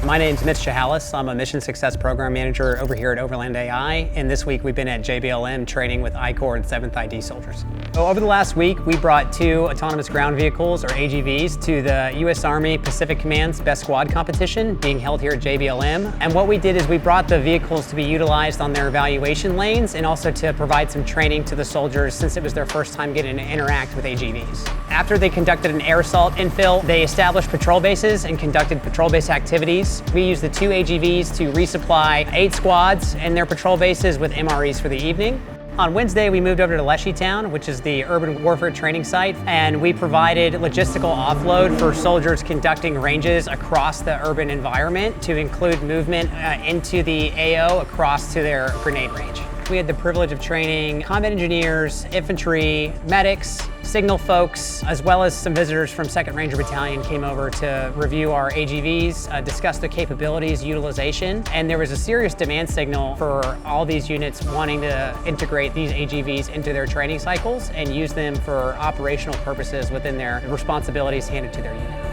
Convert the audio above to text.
My name's Mitch Chahalis. I'm a Mission Success Program Manager over here at Overland AI, and this week we've been at JBLM training with I-Corps and 7th ID soldiers. So over the last week, we brought 2 autonomous ground vehicles, or AGVs, to the U.S. Army Pacific Command's Best Squad competition being held here at JBLM. And what we did is we brought the vehicles to be utilized on their evaluation lanes and also to provide some training to the soldiers since it was their first time getting to interact with AGVs. After they conducted an air assault infill, they established patrol bases and conducted patrol base activities. We used the 2 AGVs to resupply 8 squads and their patrol bases with MREs for the evening. On Wednesday, we moved over to Leshietown, which is the urban warfare training site, and we provided logistical offload for soldiers conducting ranges across the urban environment to include movement into the AO across to their grenade range. We had the privilege of training combat engineers, infantry, medics, signal folks, as well as some visitors from 2nd Ranger Battalion came over to review our AGVs, discuss their capabilities, utilization, and there was a serious demand signal for all these units wanting to integrate these AGVs into their training cycles and use them for operational purposes within their responsibilities handed to their unit.